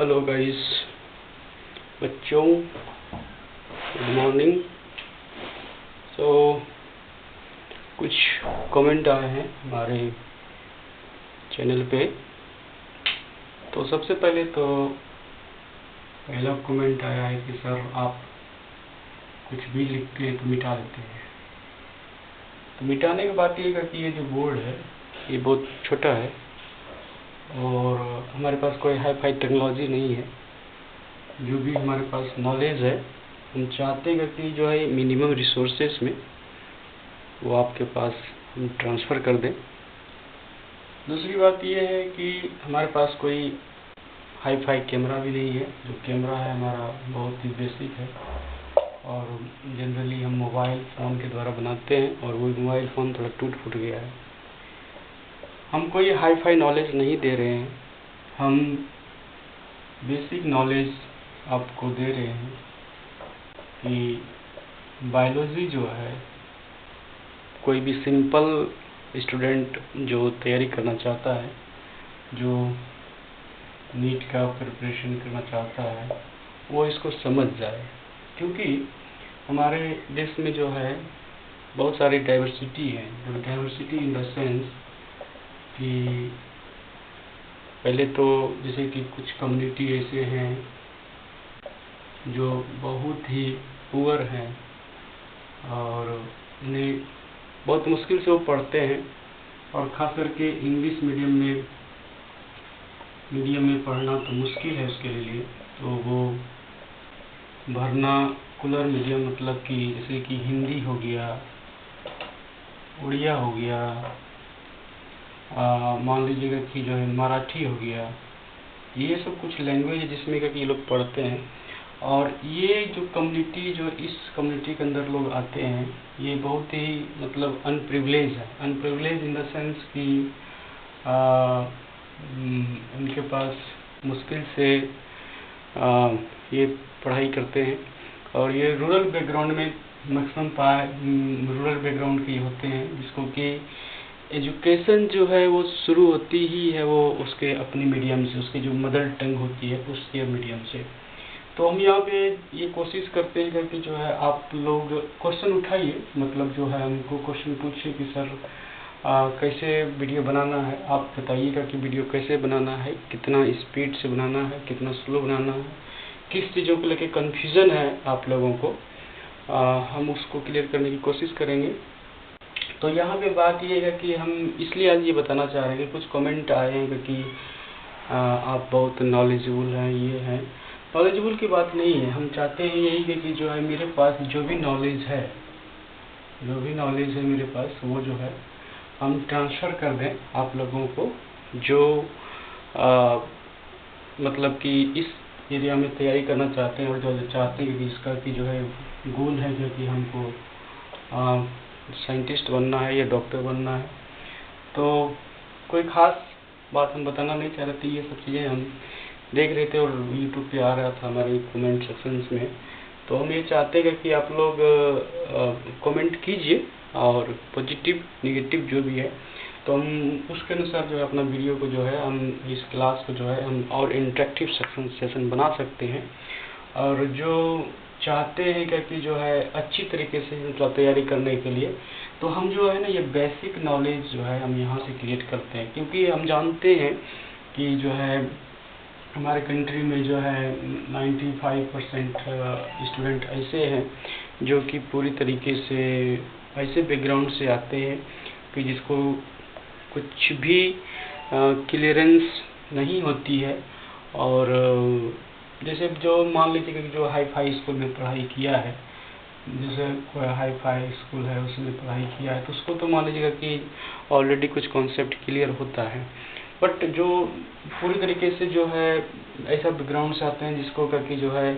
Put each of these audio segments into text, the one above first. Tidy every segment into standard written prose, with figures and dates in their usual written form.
Hello guys, बच्चों, good morning. कुछ comment आए हैं हमारे चैनल पे। तो सबसे पहले तो पहला कमेंट आया है कि सर आप कुछ भी लिखते हैं तो मिटा देते हैं। तो मिटाने की बात ये है कि ये जो बोर्ड है ये बहुत छोटा है और हमारे पास कोई हाई फाई टेक्नोलॉजी नहीं है। जो भी हमारे पास नॉलेज है हम चाहते हैं कि जो है मिनिमम रिसोर्सेस में वो आपके पास हम ट्रांसफ़र कर दें। दूसरी बात ये है कि हमारे पास कोई हाई फाई कैमरा भी नहीं है। जो कैमरा है हमारा बहुत ही बेसिक है और जनरली हम मोबाइल फ़ोन के द्वारा बनाते हैं और वो मोबाइल फ़ोन थोड़ा टूट फूट गया है। हम कोई हाई फाई नॉलेज नहीं दे रहे हैं, हम बेसिक नॉलेज आपको दे रहे हैं कि बायोलॉजी जो है कोई भी सिंपल स्टूडेंट जो तैयारी करना चाहता है, जो नीट का प्रिपरेशन करना चाहता है, वो इसको समझ जाए। क्योंकि हमारे देश में जो है बहुत सारी डाइवर्सिटी है। जो डाइवर्सिटी इन द सेंस कि पहले तो जैसे कि कुछ कम्युनिटी ऐसे हैं जो बहुत ही पुअर हैं और उन्हें बहुत मुश्किल से वो पढ़ते हैं और ख़ास करके इंग्लिश मीडियम में पढ़ना तो मुश्किल है उसके लिए। तो वो वर्नाकुलर मीडियम मतलब कि जैसे कि हिंदी हो गया, उड़िया हो गया, मान लीजिएगा कि जो है मराठी हो गया, ये सब कुछ लैंग्वेज है जिसमें कि ये लोग पढ़ते हैं। और ये जो कम्युनिटी जो इस कम्युनिटी के अंदर लोग आते हैं ये बहुत ही मतलब अनप्रिविलेज है। अनप्रिविलेज इन द सेंस कि उनके पास मुश्किल से ये पढ़ाई करते हैं और ये रूरल बैकग्राउंड में मैक्सिमम रूरल बैकग्राउंड के होते हैं, जिसको कि एजुकेशन जो है वो शुरू होती ही है वो उसके अपने मीडियम से, उसकी जो मदर टंग होती है उसके मीडियम से। तो हम यहाँ पे ये कोशिश करते हैं कि जो है आप लोग क्वेश्चन उठाइए, मतलब जो है हमको क्वेश्चन पूछिए कि सर कैसे वीडियो बनाना है। आप बताइएगा कि वीडियो कैसे बनाना है, कितना स्पीड से बनाना है, कितना स्लो बनाना है, किस चीज़ों को लेके कन्फ्यूज़न है आप लोगों को, हम उसको क्लियर करने की कोशिश करेंगे। तो यहाँ पे बात ये है कि हम इसलिए आज ये बताना चाह रहे हैं कि कुछ कमेंट आए हैं कि आप बहुत नॉलेजेबल हैं, ये हैं। नॉलेजेबल की बात नहीं है, हम चाहते हैं यही है कि जो है मेरे पास जो भी नॉलेज है मेरे पास वो जो है हम ट्रांसफ़र कर दें आप लोगों को, जो मतलब कि इस एरिया में तैयारी करना चाहते हैं और जो चाहते हैं कि इसका कि जो है गोल है जो कि हमको साइंटिस्ट बनना है या डॉक्टर बनना है। तो कोई ख़ास बात हम बताना नहीं चाह रहे थे, ये सब चीज़ें हम देख रहे थे और यूट्यूब पे आ रहा था हमारे कमेंट सेक्शंस में। तो हम ये चाहते हैं कि आप लोग कमेंट कीजिए और पॉजिटिव नेगेटिव जो भी है तो हम उसके अनुसार जो है अपना वीडियो को जो है हम इस क्लास को जो है हम और इंटरेक्टिव सेशन बना सकते हैं। और जो चाहते हैं कि जो है अच्छी तरीके से मतलब तैयारी करने के लिए, तो हम जो है ना ये बेसिक नॉलेज जो है हम यहाँ से क्रिएट करते हैं। क्योंकि हम जानते हैं कि जो है हमारे कंट्री में जो है 95% स्टूडेंट ऐसे हैं जो कि पूरी तरीके से ऐसे बैकग्राउंड से आते हैं कि जिसको कुछ भी क्लियरेंस नहीं होती है। और जैसे जो मान लीजिए कि जो हाई फाई स्कूल में पढ़ाई किया है, जैसे कोई हाई फाई स्कूल है उसमें पढ़ाई किया है तो उसको तो मान लीजिएगा कि ऑलरेडी कुछ कॉन्सेप्ट क्लियर होता है। बट जो पूरी तरीके से जो है ऐसा बैकग्राउंड से आते हैं जिसको करके जो है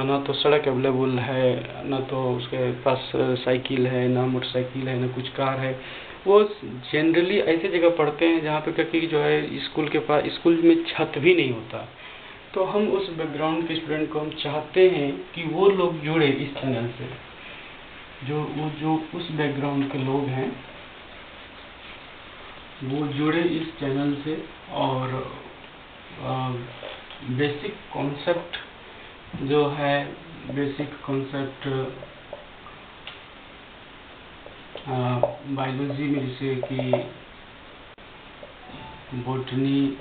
ना तो सड़क अवेलेबल है, ना तो उसके पास साइकिल है, ना मोटरसाइकिल है, ना कुछ कार है, वो जनरली ऐसे जगह पढ़ते हैं जहाँ पे करके जो है स्कूल के पास स्कूल में छत भी नहीं होता। तो हम उस बैकग्राउंड के स्टूडेंट को हम चाहते हैं कि वो लोग जुड़े इस चैनल से, जो उस बैकग्राउंड के लोग हैं वो जुड़े इस चैनल से और बेसिक कॉन्सेप्ट जो है, बेसिक कॉन्सेप्ट बायोलॉजी में, जैसे कि बॉटनी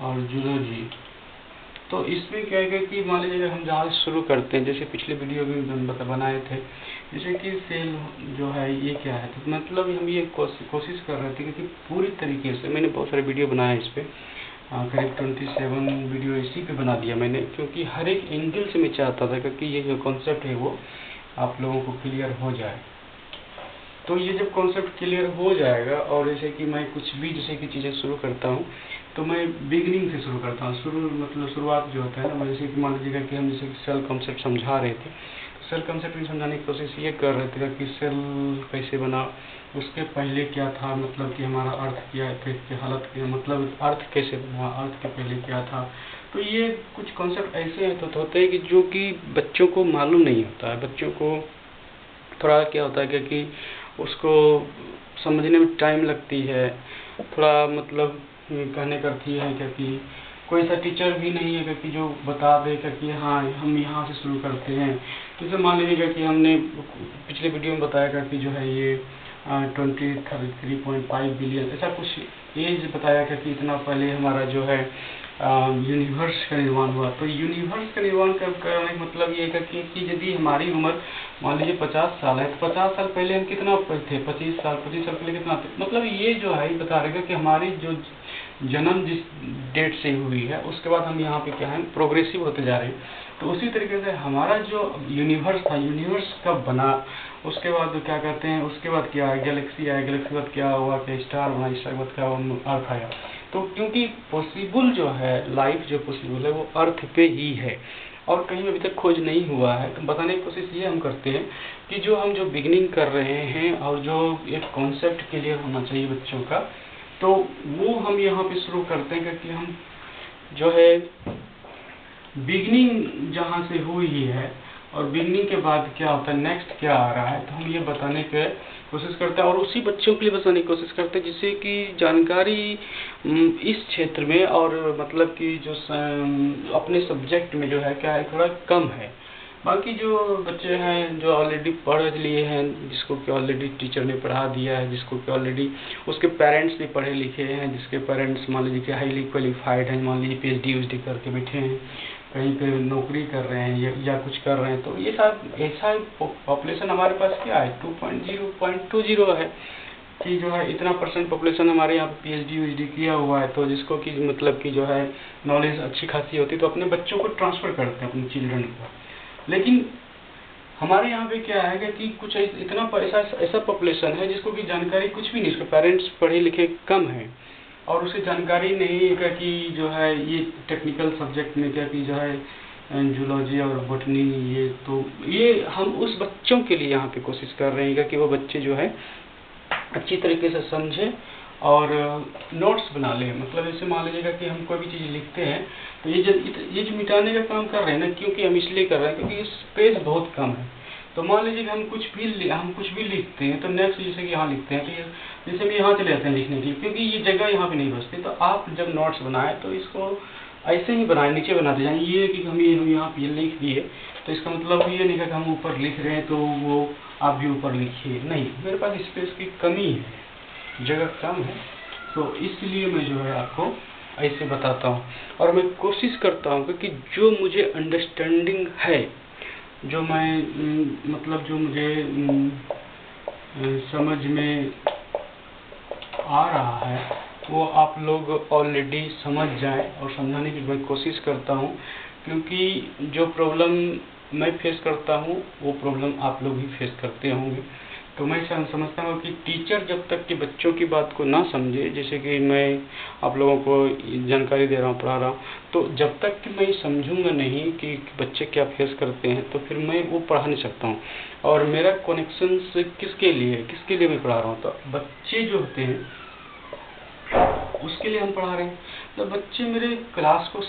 और जूलॉजी। तो इसमें क्या है कि मान लीजिए अगर हम जहाँ से शुरू करते हैं, जैसे पिछले वीडियो में हम बनाए थे, जैसे कि सेल जो है ये क्या है, तो मतलब हम ये कोशिश कर रहे थे कि पूरी तरीके से, मैंने बहुत सारे वीडियो बनाए इस पर, करीब 27 वीडियो इसी पे बना दिया मैंने, क्योंकि हर एक एंगल से मैं चाहता था कि ये जो कॉन्सेप्ट है वो आप लोगों को क्लियर हो जाए। तो ये जब कॉन्सेप्ट क्लियर हो जाएगा, और जैसे कि मैं कुछ भी जैसे कि चीज़ें शुरू करता हूँ तो मैं बिगिनिंग से शुरू करता हूँ। मतलब शुरुआत जो होता है ना, जैसे कि मान लीजिएगा कि हम जैसे सेल कॉन्सेप्ट समझा रहे थे, तो सेल कॉन्सेप्ट समझाने की कोशिश ये कर रहे थे कि सेल कैसे बना, उसके पहले क्या था, मतलब कि हमारा अर्थ क्या है, फिर की हालत क्या, मतलब अर्थ कैसे बना, अर्थ के पहले क्या था। तो ये कुछ कॉन्सेप्ट ऐसे तो होते हैं कि जो कि बच्चों को मालूम नहीं होता है, बच्चों को थोड़ा क्या होता है कि उसको समझने में टाइम लगती है, थोड़ा मतलब कहने का अर्थ ये है कि कोई ऐसा टीचर भी नहीं है कि जो बता दे कि हाँ हम यहाँ से शुरू करते हैं। जैसे मान लीजिएगा कि हमने पिछले वीडियो में बताया कि जो है ये 23.5 बिलियन ऐसा कुछ एज बताया कि इतना पहले हमारा जो है यूनिवर्स का निर्माण हुआ। तो यूनिवर्स का निर्माण करने का मतलब ये है कि यदि हमारी उम्र मान लीजिए 50 साल है, तो 50 साल पहले हम कितना थे, 25 साल पहले कितना थे, मतलब ये जो है बता रहेगा कि हमारी जो जन्म जिस डेट से हुई है उसके बाद हम यहाँ पे क्या है प्रोग्रेसिव होते जा रहे हैं। तो उसी तरीके से हमारा जो यूनिवर्स था, यूनिवर्स कब बना, उसके बाद क्या कहते हैं, उसके बाद क्या है, गैलेक्सी आया, गैलेक्सी के बाद क्या हुआ, क्या स्टार बना, स्टार के बाद क्या अर्थ आया। तो क्योंकि पॉसिबल जो है लाइफ जो पॉसिबल है वो अर्थ पे ही है और कहीं अभी तक खोज नहीं हुआ है। तो बताने की कोशिश ये हम करते हैं कि जो हम जो बिगिनिंग कर रहे हैं और जो एक कॉन्सेप्ट क्लियर होना चाहिए बच्चों का, तो वो हम यहाँ पे शुरू करते हैं कि हम जो है बिगिनिंग जहाँ से हुई है और बिगिनिंग के बाद क्या होता है, नेक्स्ट क्या आ रहा है, तो हम ये बताने की कोशिश करते हैं और उसी बच्चों के लिए बताने की कोशिश करते हैं जिससे कि जानकारी इस क्षेत्र में और मतलब कि जो अपने सब्जेक्ट में जो है क्या है थोड़ा कम है। बाकी जो बच्चे हैं जो ऑलरेडी पढ़ लिए हैं, जिसको कि ऑलरेडी टीचर ने पढ़ा दिया है, जिसको कि ऑलरेडी उसके पेरेंट्स भी पढ़े लिखे हैं, जिसके पेरेंट्स मान लीजिए कि हाईली क्वालिफाइड हैं, मान लीजिए PhD करके बैठे हैं, कहीं पे नौकरी कर रहे हैं या कुछ कर रहे हैं, तो ये सब ऐसा पॉपुलेशन हमारे पास क्या है 2.0 है कि जो है इतना % पॉपुलेशन हमारे यहाँ पे PhD किया हुआ है। तो जिसको कि मतलब कि जो है नॉलेज अच्छी खासी होती है तो अपने बच्चों को ट्रांसफ़र करते हैं, अपने चिल्ड्रन को। लेकिन हमारे यहाँ पे क्या है कि कुछ इतना ऐसा पॉपुलेशन है जिसको कि जानकारी कुछ भी नहीं, उसके पेरेंट्स पढ़े लिखे कम हैं और उसे जानकारी नहीं है कि जो है ये टेक्निकल सब्जेक्ट में क्या कि जो है जूलॉजी और बॉटनी, ये तो ये हम उस बच्चों के लिए यहाँ पे कोशिश कर रहे हैं कि वो बच्चे जो है अच्छी तरीके से समझें और नोट्स बना लें। मतलब जैसे मान लीजिएगा कि हम कोई भी चीज़ लिखते हैं तो ये जो मिटाने का काम कर रहे हैं ना, क्योंकि हम इसलिए कर रहे हैं क्योंकि स्पेस बहुत कम है। तो मान लीजिए कि हम कुछ भी लिखते हैं तो नेक्स्ट जैसे कि यहाँ लिखते हैं तो जैसे भी यहाँ चले जाते हैं लिखने के लिए, क्योंकि ये जगह यहाँ पे नहीं बचती। तो आप जब नोट्स बनाए तो इसको ऐसे ही बनाए, नीचे बनाते जाए। ये कि हम यहाँ पे लिख दिए तो इसका मतलब ये नहीं है कि हम ऊपर लिख रहे हैं तो वो आप भी ऊपर लिखिए, नहीं, मेरे पास स्पेस की कमी है, जगह कम है, तो इसलिए मैं जो है आपको ऐसे बताता हूँ। और मैं कोशिश करता हूँ कि जो मुझे अंडरस्टैंडिंग है, जो मैं मतलब जो मुझे समझ में आ रहा है वो आप लोग ऑलरेडी समझ जाएं और समझाने की मैं कोशिश करता हूँ, क्योंकि जो प्रॉब्लम मैं फेस करता हूँ वो प्रॉब्लम आप लोग भी फेस करते होंगे। तो मैं समझता हूँ कि टीचर जब तक कि बच्चों की बात को ना समझे, जैसे कि मैं आप लोगों को जानकारी दे रहा हूँ, पढ़ा रहा हूँ, तो जब तक कि मैं समझूंगा नहीं कि बच्चे क्या फेस करते हैं तो फिर मैं वो पढ़ा नहीं सकता हूँ। और मेरा कनेक्शन किसके लिए मैं पढ़ा रहा हूँ, तो बच्चे जो होते हैं उसके लिए हम पढ़ा रहे हैं। तो बच्चे मेरे क्लास को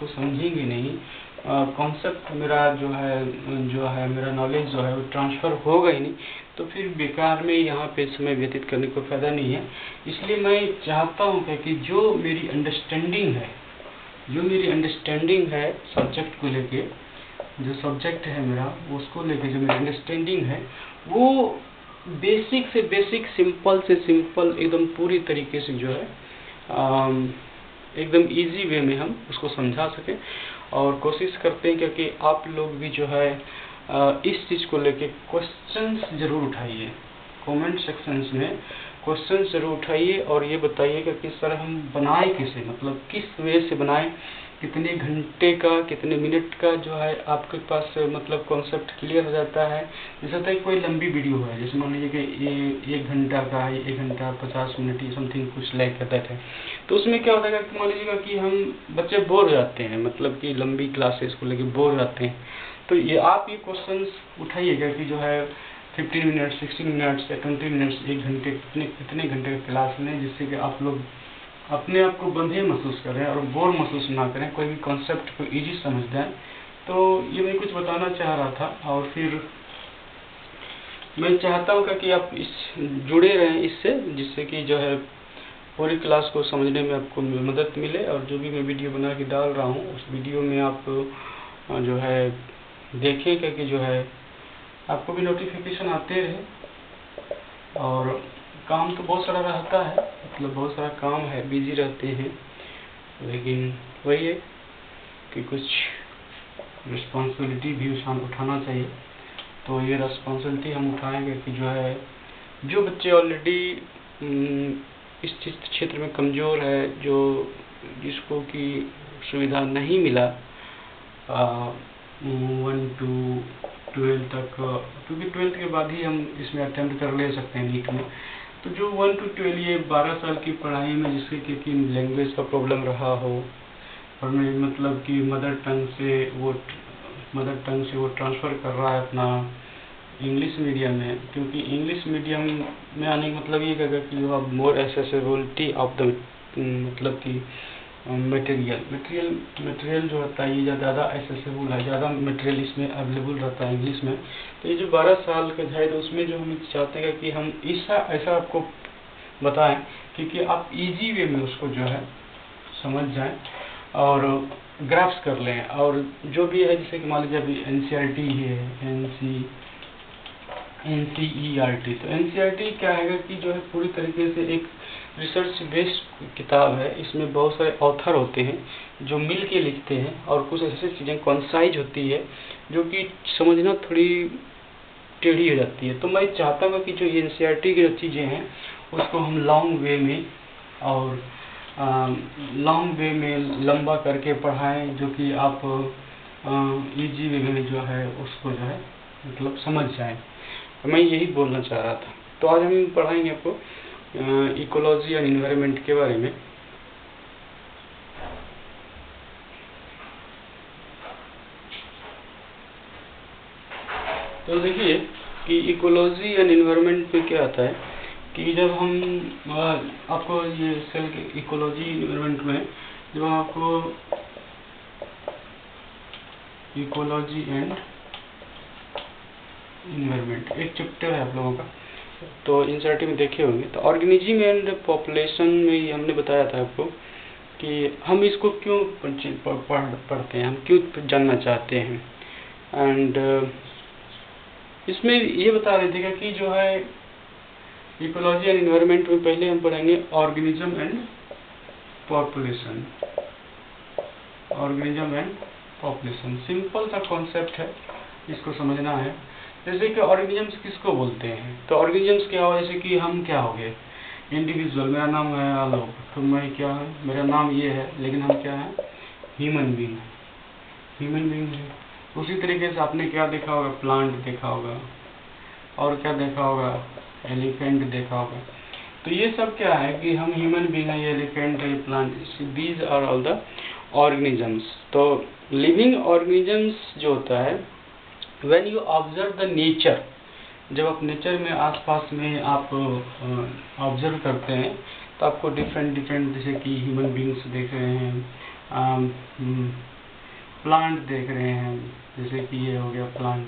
समझेंगे नहीं, कॉन्सेप्ट मेरा जो है मेरा नॉलेज जो है वो ट्रांसफ़र होगा ही नहीं, तो फिर बेकार में यहाँ पे समय व्यतीत करने को फायदा नहीं है। इसलिए मैं चाहता हूँ कि जो मेरी अंडरस्टैंडिंग है सब्जेक्ट को लेके, जो सब्जेक्ट है मेरा उसको लेके जो मेरी अंडरस्टैंडिंग है वो बेसिक से बेसिक, सिंपल से सिंपल, एकदम पूरी तरीके से जो है एकदम इजी वे में हम उसको समझा सकें। और कोशिश करते हैं क्योंकि आप लोग भी जो है इस चीज़ को लेके क्वेश्चंस जरूर उठाइए, कमेंट सेक्शंस में क्वेश्चंस जरूर उठाइए और ये बताइए कि किस तरह हम बनाए, कैसे, मतलब किस वे से बनाएं, कितने घंटे का, कितने मिनट का जो है आपके पास मतलब कॉन्सेप्ट क्लियर हो जाता है। जैसे होता है कोई लंबी वीडियो है, जैसे मान लीजिए कि ये 1 घंटा का है, 1 घंटा 50 मिनट ये समथिंग कुछ लाइक करता है, तो उसमें क्या होता है कि मान लीजिएगा कि हम बच्चे बोर हो जाते हैं, मतलब कि लंबी क्लासेस को लेकर बोर हो जाते हैं, तो ये आप ये क्वेश्चंस उठाइएगा कि जो है 15 मिनट, 16 मिनट्स या 20 मिनट्स, 1 घंटे, कितने घंटे का क्लास लें, जिससे कि आप लोग अपने आप को बंधे महसूस करें और बोर महसूस ना करें, कोई भी कॉन्सेप्ट को इजी समझ जाएं। तो ये मैं कुछ बताना चाह रहा था। और फिर मैं चाहता हूँ कि आप जुड़े रहें इससे, जिससे कि जो है पूरी क्लास को समझने में आपको मदद मिले, और जो भी मैं वीडियो बना के डाल रहा हूँ उस वीडियो में आप जो है देखें कि जो है आपको भी नोटिफिकेशन आते रहे। और काम तो बहुत सारा रहता है, मतलब बहुत सारा काम है, बिजी रहते हैं, लेकिन वही है कि कुछ रिस्पॉन्सिबिलिटी भी उठाना चाहिए। तो ये रिस्पॉन्सिबिलिटी हम उठाएंगे कि जो है जो बच्चे ऑलरेडी इस क्षेत्र में कमज़ोर है, जो जिसको कि सुविधा नहीं मिला 1 to 12 तक, क्योंकि 12th के बाद ही हम इसमें अटेम्प्ट कर ले सकते हैं नीट में, तो जो 1 to 12 ये 12 साल की पढ़ाई में जिसके कि लैंग्वेज का प्रॉब्लम रहा हो, और मतलब कि मदर टंग से वो ट्रांसफ़र कर रहा है अपना इंग्लिश मीडियम में, क्योंकि इंग्लिश मीडियम में आने का मतलब ये कहेगा कि you have more accessibility of the मतलब कि मटेरियल जो होता है ये ज़्यादा एक्सेसिबल है, ज़्यादा मटेरियल इसमें अवेलेबल रहता है इंग्लिश में। तो ये जो 12 साल का है, तो उसमें जो हम चाहते हैं कि हम ऐसा आपको बताएं क्योंकि आप इजी वे में उसको जो है समझ जाएं और ग्राफ्स कर लें। और जो भी है, जैसे कि मान लीजिए अभी NCERT है, NCERT, तो NCERT क्या है कि जो है पूरी तरीके से एक रिसर्च बेस्ड किताब है। इसमें बहुत सारे ऑथर होते हैं जो मिल के लिखते हैं, और कुछ ऐसी चीज़ें कॉन्साइज होती है जो कि समझना थोड़ी टेढ़ी हो जाती है। तो मैं चाहता हूँ कि जो NCERT की जो चीज़ें हैं उसको हम लॉन्ग वे में और लंबा करके पढ़ाएं, जो कि आप इजी वे में जो है उसको जो है मतलब समझ जाएं। तो मैं यही बोलना चाह रहा था। तो आज हम पढ़ाएंगे आपको इकोलॉजी एंड एनवायरनमेंट के बारे में। तो देखिए कि इकोलॉजी एंड एनवायरनमेंट में क्या आता है कि जब हम आपको ये सेल इकोलॉजी एनवायरनमेंट में जब आपको इकोलॉजी एंड एनवायरनमेंट एक चैप्टर है आप लोगों का, तो NCERT में देखे होंगे। तो ऑर्गेनिज्म एंड पॉपुलेशन में हमने बताया था आपको कि हम इसको क्यों पढ़ते हैं, हम क्यों जानना चाहते हैं। एंड इसमें ये बता रहे थे कि जो है इकोलॉजी एंड एनवायरनमेंट में पहले हम पढ़ेंगे organism and population. Organism and population simple सा कॉन्सेप्ट है, इसको समझना है। जैसे कि ऑर्गेनिजम्स किसको बोलते हैं, तो ऑर्गेनिजम्स क्या हो, जैसे कि हम क्या हो गए इंडिविजुअल, मेरा नाम है आलोक, तो मैं क्या है, मेरा नाम ये है, लेकिन हम क्या है, ह्यूमन बीइंग है। उसी तरीके से आपने क्या देखा होगा, प्लांट देखा होगा, और क्या देखा होगा, एलिफेंट देखा होगा। तो ये सब क्या है कि हम ह्यूमन बीइंग है, ये एलिफेंट है, plant, these are all the organisms. तो लिविंग ऑर्गेनिजम्स जो होता है, when you observe the nature, जब आप नेचर में आसपास में आप ऑब्जर्व करते हैं तो आपको डिफरेंट जैसे कि ह्यूमन बीइंग्स देख रहे हैं, प्लांट देख रहे हैं, जैसे कि ये हो गया प्लांट,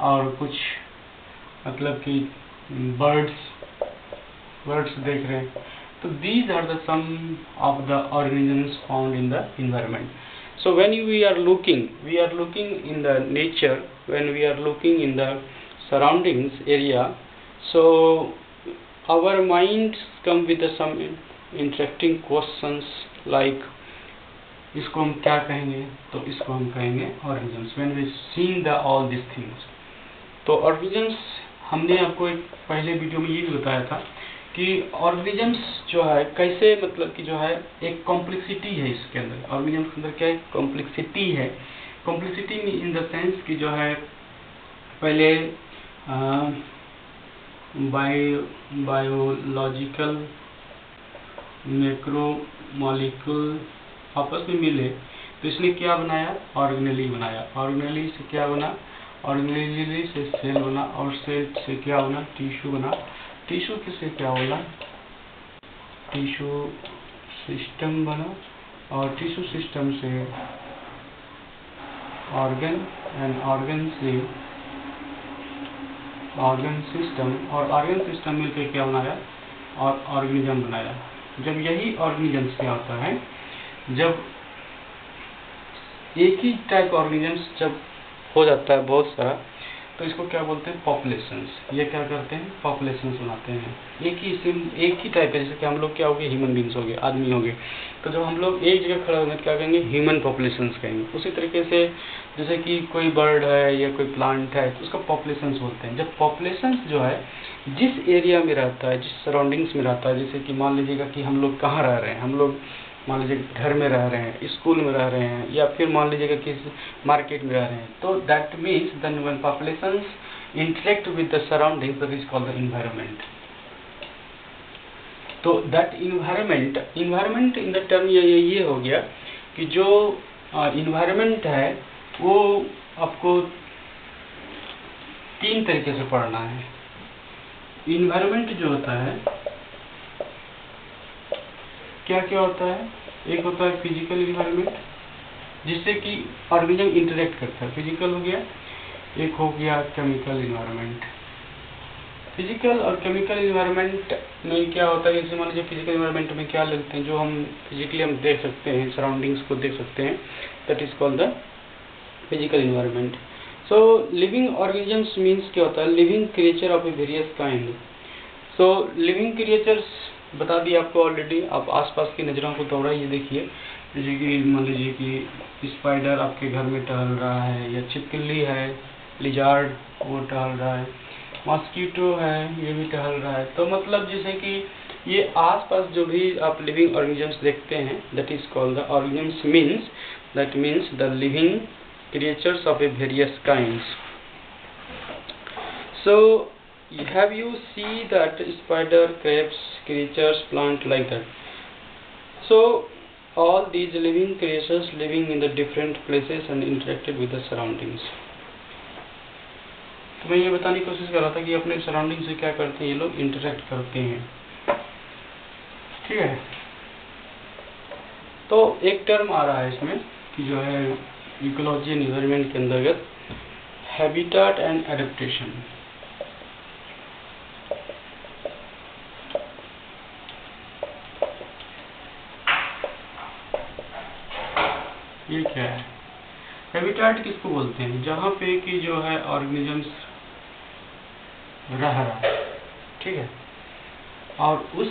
और कुछ मतलब कि बर्ड्स देख रहे हैं। तो these are the some of the organisms found in the environment. So when we are looking in the nature, when we are looking in the surroundings area, so our minds come with some interesting questions like इसको हम क्या कहेंगे, तो इसको हम कहेंगे organisms when we seeing the all these things। तो organisms हमने आपको एक पहले वीडियो में ये भी बताया था कि ऑर्गेनिजम्स जो है कैसे, मतलब कि जो है एक कॉम्प्लेक्सिटी है इसके अंदर। ऑर्गेनिजम्स के अंदर क्या है, कॉम्प्लेक्सिटी है। कॉम्प्लेक्सिटी इन द सेंस कि जो है पहले बायोलॉजिकल मैक्रोमोलिक्यूल आपस में मिले तो इसने क्या बनाया, ऑर्गेनेली बनाया। ऑर्गेनेली से क्या बना, ऑर्गेनेली से सेल बना, और सेल से क्या बना, टिश्यू बना। टिश्यू किसे क्या बोला, टिश्यू सिस्टम बना, और टिश्यू सिस्टम से ऑर्गन, एंड ऑर्गन से ऑर्गन सिस्टम, और ऑर्गन सिस्टम मिलकर क्या बनाया, और ऑर्गेनिज्म बनाया। जब यही ऑर्गेनिजम्स क्या होता है, जब एक ही टाइप ऑर्गेनिजम्स जब हो जाता है बहुत सारा, तो इसको क्या बोलते हैं, पॉपुलेशंस। ये क्या करते हैं, पॉपुलेशंस बनाते हैं। एक ही टाइप है, जैसे कि हम लोग क्या हो गए, ह्यूमन बींग्स हो गए, आदमी हो गए। तो जब हम लोग एक जगह खड़ा होंगे तो क्या कहेंगे, ह्यूमन पॉपुलेशंस कहेंगे। उसी तरीके से जैसे कि कोई बर्ड है या कोई प्लांट है तो उसका पॉपुलेशंस बोलते हैं। जब पॉपुलेशंस जो है जिस एरिया में रहता है, जिस सराउंडिंग्स में रहता है, जैसे कि मान लीजिएगा कि हम लोग कहाँ रह रहे हैं, हम लोग मान लीजिए घर में रह रहे हैं, स्कूल में रह रहे हैं, या फिर मान लीजिएगा कि मार्केट में रह रहे हैं, तो that means then when populations interact with the surroundings, that is called the environment। तो that environment in the term ये हो गया कि जो environment है वो आपको तीन तरीके से पढ़ना है। environment जो होता है क्या क्या होता है, एक होता है फिजिकल इन्वायरमेंट जिससे कि ऑर्गेनिज्म इंटरेक्ट करता है, फिजिकल हो गया। एक हो गया केमिकल इन्वायरमेंट। फिजिकल और केमिकल इन्वायरमेंट में क्या होता है, जैसे मान लीजिए फिजिकल इन्वायरमेंट में क्या लेते हैं, जो हम फिजिकली हम देख सकते हैं, सराउंडिंग्स को देख सकते हैं, that is called the physical environment. So living organisms means क्या होता है, living creature of A various kind. So living creatures बता दिया आपको ऑलरेडी। आप आसपास की नज़रों को दौड़ाइए, देखिए, जैसे कि मान लीजिए कि स्पाइडर आपके घर में टहल रहा है, या छिपकली है, लिजार्ड वो टहल रहा है, मॉस्किटो है ये भी टहल रहा है। तो मतलब जैसे कि ये आसपास जो भी आप लिविंग ऑर्गेनिजम्स देखते हैं, that is called the organisms means, that means the living creatures of A various kinds. So have you see that spider, crabs, creatures, plant like that? So all these living creatures living in the different places and interacted with the surroundings। तो मैं ये बताने की कोशिश कर रहा था कि अपने सराउंडिंग से क्या करते हैं ये लोग, इंटरेक्ट करते हैं। ठीक है, तो एक टर्म आ रहा है इसमें कि जो है इकोलॉजी एंड एनवायरनमेंट के अंतर्गत हैबिटेट एंड एडेप्टेशन। ये क्या है, हैबिटेट किसको बोलते हैं, जहाँ पे कि जो है ऑर्गेनिजम्स रह रहा है। ठीक है, और उस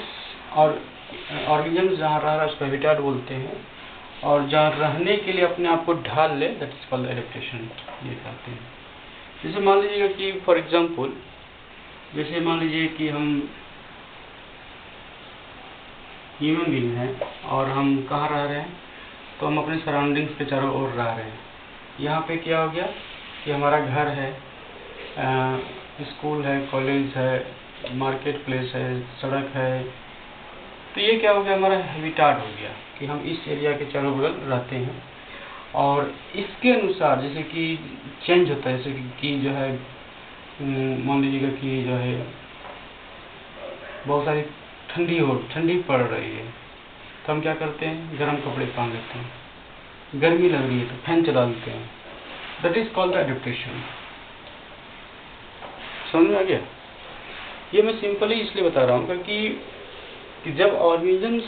ऑर्गेनिजम्स जहाँ रह रहा है उसको हैबिटेट बोलते हैं, और जहाँ रहने के लिए अपने आप को ढाल ले, दैट इज कॉल्ड एडेप्टेशन, ये कहते हैं। जैसे मान लीजिएगा कि फॉर एग्जांपल, जैसे मान लीजिए कि हम ह्यूमन बीइंग हैं और हम कहाँ रह रहे हैं, तो हम अपने सराउंडिंग्स के चारों ओर रह रहे हैं। यहाँ पे क्या हो गया कि हमारा घर है, स्कूल है, कॉलेज है, मार्केट प्लेस है, सड़क है। तो ये क्या हो गया, हमारा हैबिटेट हो गया कि हम इस एरिया के चारों बगल रहते हैं। और इसके अनुसार जैसे कि चेंज होता है, जैसे कि जो है मान लीजिएगा कि जो है बहुत सारी ठंडी पड़ रही है, तो हम क्या करते हैं, गर्म कपड़े पहन लेते हैं। गर्मी लग रही है तो फैन चला लेते हैं। That is called the adaptation. समझ में आ गया? ये मैं सिंपली इसलिए बता रहा हूँ क्योंकि जब ऑर्गेनिजम्स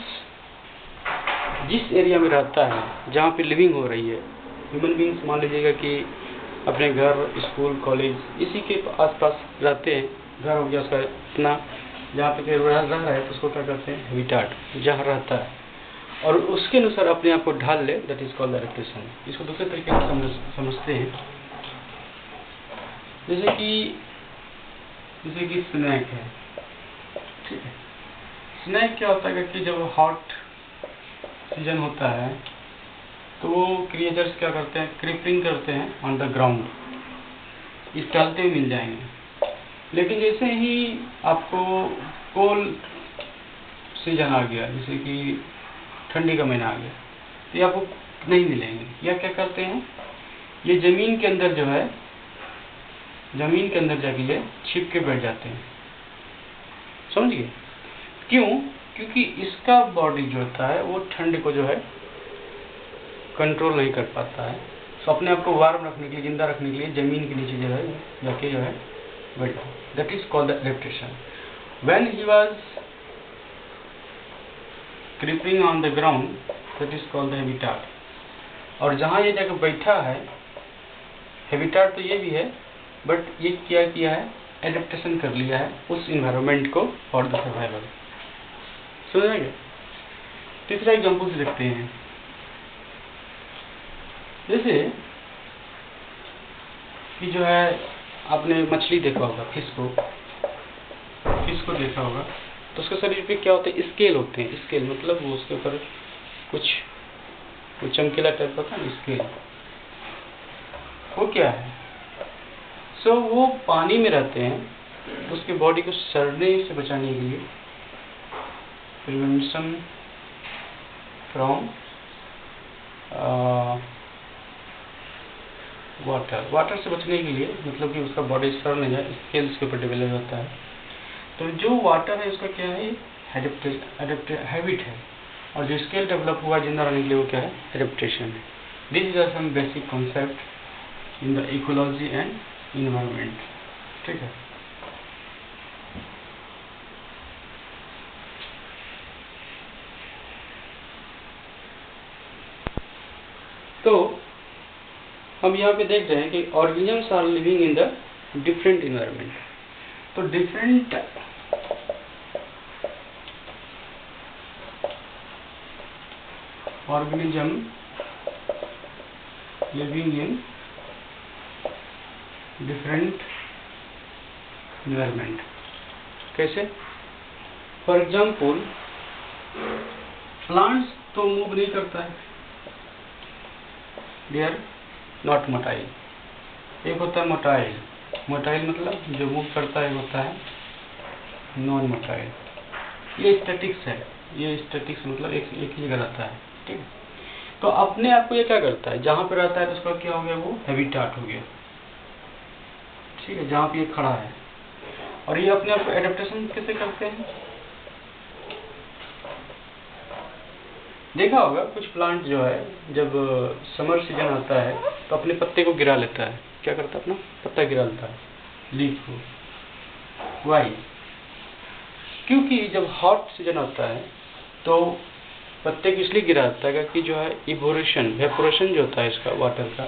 जिस एरिया में रहता है जहाँ पे लिविंग हो रही है, ह्यूमन बींग्स मान लीजिएगा कि अपने घर, स्कूल, कॉलेज इसी के आसपास रहते हैं, घर हो गया उसका इतना, जहाँ पे रह रहा है तो उसको क्या कहते हैं? हैबिटाट, जहाँ रहता है, और उसके अनुसार अपने आप को ढाल ले, दैट इज कॉल्ड एडेप्टेशन। इसको दूसरे तरीके से समझते हैं, जैसे कि स्नैक है, ठीक है। स्नैक क्या होता है कि जब हॉट सीजन होता है तो वो क्रिएचर्स क्या करते हैं? क्रीपिंग करते हैं ऑन द ग्राउंड, इस टहलते हुए मिल जाएंगे। लेकिन जैसे ही आपको कोल्ड सीजन आ गया, जैसे कि ठंडी का महीना आ गया, तो ये आपको नहीं मिलेंगे। या क्या करते हैं? ये जमीन के अंदर जो है, जमीन के अंदर जाके ये छिप के बैठ जाते हैं। समझिए क्यों? क्योंकि इसका बॉडी जो होता है वो ठंड को जो है कंट्रोल नहीं कर पाता है, तो अपने आप को वार्म रखने के लिए, जिंदा रखने के लिए जमीन के नीचे जो है जाके जो है बैठ जाए। That is called the adaptation. When he was creeping on the ground, that is called the habitat. और जहाँ ये जाकर बैठा है, हैबिटाट तो ये भी है, बट ये क्या किया है? एडेप्टेशन कर लिया है उस इन्वायरमेंट को फॉर द सर्वाइवल। समझ आएगा? तीसरा एग्जाम्पल से देखते हैं। जैसे कि जो है आपने मछली देखा होगा, फिश को देखा होगा, तो उसके शरीर पे क्या होते हैं? स्केल होते हैं। स्केल मतलब वो उसके ऊपर कुछ चमकीला टाइप का ना स्केल, वो क्या है? वो पानी में रहते हैं, तो उसके बॉडी को सड़ने से बचाने के लिए, प्रिवेंशन फ्रॉम वाटर से बचने के लिए, मतलब कि उसका बॉडी सड़ नहीं जाए, स्केल उसके ऊपर डेवलप होता है। तो जो वाटर है उसका क्या है? हैबिट है, और जो स्केल डेवलप हुआ जिंदा रहने के लिए वो क्या है? एडेप्टेशन है। This are some basic concept in the ecology and environment, ठीक है। तो हम यहाँ पे देख रहे हैं कि organisms are living in the different environment. तो different organism living in different environment. कैसे? फॉर एग्जाम्पल, प्लांट्स तो मूव नहीं करता है, दे आर नॉट मोटाइल। एक होता है मोटाइल, मोटाइल मतलब जो मूव करता है होता है नॉन मोटाइल। ये स्टैटिक्स है, ये स्टैटिक्स मतलब एक ही जगह रहता है, ठीक है। तो अपने आप को ये क्या करता है? जहाँ पे रहता है तो उसका क्या हो गया? वो हैबिटाट हो गया, ठीक है, जहाँ पे ये खड़ा है। और ये अपने आप को एडेप्टेशन कैसे करते हैं? देखा होगा कुछ प्लांट जो है जब समर सीजन आता है तो अपने पत्ते को गिरा लेता है। क्या करता है? अपना पत्ता गिरा लेता है, लीफ को। वाई? क्योंकि जब हॉट सीजन आता है तो पत्ते को इसलिए गिराता है कि जो है वेपोरेशन जो होता है इसका वाटर का,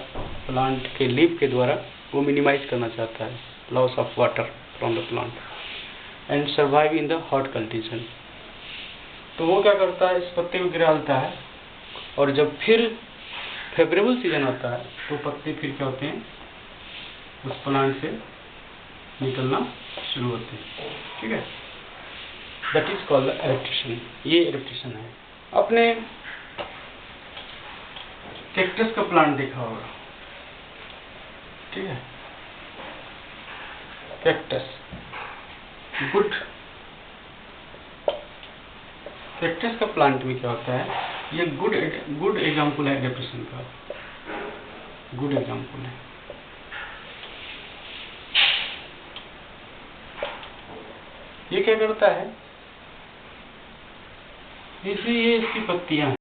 प्लांट के लीफ के द्वारा, वो मिनिमाइज करना चाहता है loss of water from the plant and survive in the hot condition. तो वो क्या करता है? इस पत्ते को गिरा देता है, और जब फिर फेवरेबल सीजन आता है तो पत्ते फिर क्या होते हैं? उस प्लांट से निकलना शुरू होते हैं, ठीक है। That is called adaptation. ये एडेप्टेशन है। आपने कैक्टस का प्लांट देखा होगा, ठीक है। कैक्टस कैक्टस का प्लांट में क्या होता है? ये गुड एग्जाम्पल है एडेप्टेशन का, गुड एग्जाम्पल है। ये क्या करता है? जैसे ये इसकी पत्तियां